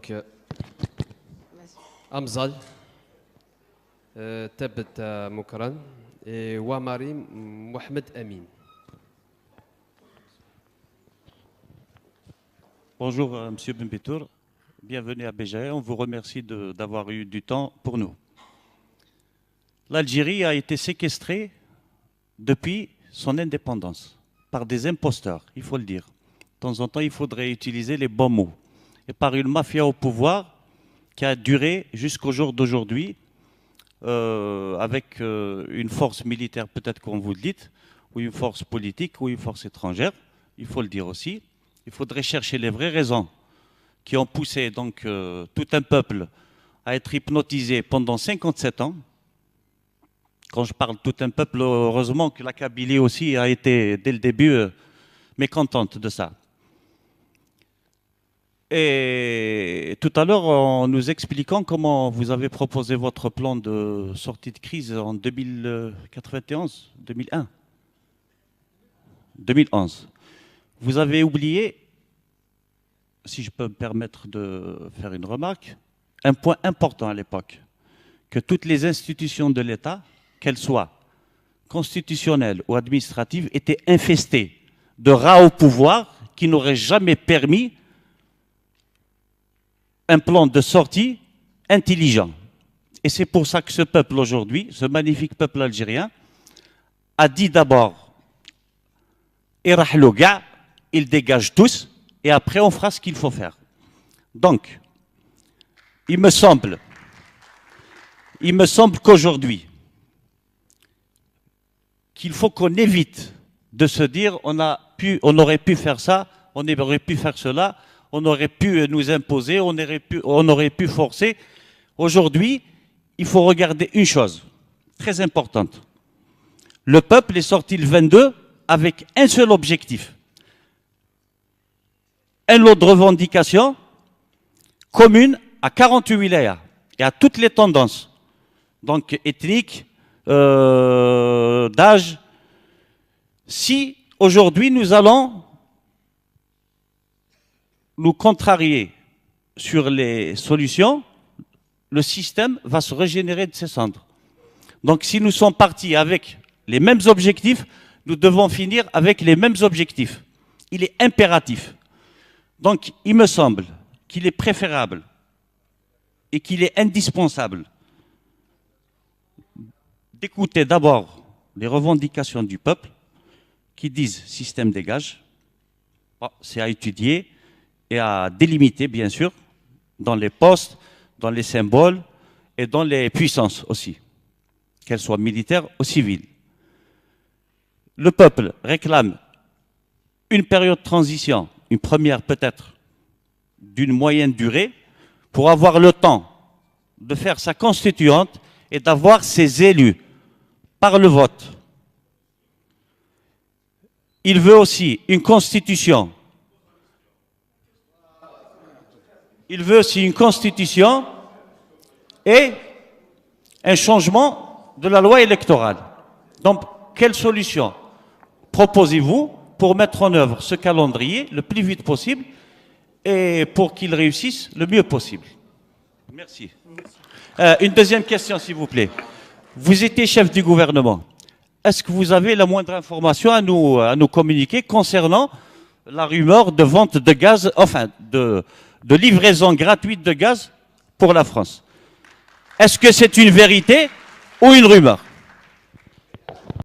Donc, Amzal, Tabet Moukran et Ouamari Mohamed Amin. Bonjour, Monsieur Benbetour. Bienvenue à Béjaïa. On vous remercie d'avoir eu du temps pour nous. L'Algérie a été séquestrée depuis son indépendance par des imposteurs, il faut le dire. De temps en temps, il faudrait utiliser les bons mots. Et par une mafia au pouvoir qui a duré jusqu'au jour d'aujourd'hui, avec une force militaire, peut-être qu'on vous le dit, ou une force politique, ou une force étrangère, il faut le dire aussi. Il faudrait chercher les vraies raisons qui ont poussé donc tout un peuple à être hypnotisé pendant 57 ans. Quand je parle tout un peuple, heureusement que la Kabylie aussi a été, dès le début, mécontente de ça. Et tout à l'heure, en nous expliquant comment vous avez proposé votre plan de sortie de crise en 2091, 2001, 2011, vous avez oublié, si je peux me permettre de faire une remarque, un point important à l'époque, que toutes les institutions de l'État, qu'elles soient constitutionnelles ou administratives, étaient infestées de rats au pouvoir qui n'auraient jamais permis un plan de sortie intelligent. Et c'est pour ça que ce peuple aujourd'hui, ce magnifique peuple algérien, a dit d'abord « Irahlouga », ils dégagent tous, et après on fera ce qu'il faut faire. Donc, il me semble qu'aujourd'hui, qu'il faut qu'on évite de se dire on aurait pu faire ça, on aurait pu faire cela, on aurait pu nous imposer, on aurait pu forcer. Aujourd'hui, il faut regarder une chose très importante. Le peuple est sorti le 22 avec un seul objectif. Un lot de revendications communes à 48 wilayas et à toutes les tendances, donc ethniques, d'âge. Si aujourd'hui nous allons nous contrarier sur les solutions, le système va se régénérer de ses cendres. Donc si nous sommes partis avec les mêmes objectifs, nous devons finir avec les mêmes objectifs. Il est impératif. Donc il me semble qu'il est préférable et qu'il est indispensable d'écouter d'abord les revendications du peuple qui disent système dégage. Bon, c'est à étudier et à délimiter, bien sûr, dans les postes, dans les symboles et dans les puissances aussi, qu'elles soient militaires ou civiles. Le peuple réclame une période de transition, une première peut-être d'une moyenne durée, pour avoir le temps de faire sa constituante et d'avoir ses élus par le vote. Il veut aussi une constitution. Il veut aussi une constitution et un changement de la loi électorale. Donc, quelle solution proposez-vous pour mettre en œuvre ce calendrier le plus vite possible et pour qu'il réussisse le mieux possible? Merci. Une deuxième question, s'il vous plaît. Vous étiez chef du gouvernement. Est-ce que vous avez la moindre information à nous communiquer concernant la rumeur de vente de gaz, enfin de livraison gratuite de gaz pour la France? Est-ce que c'est une vérité ou une rumeur?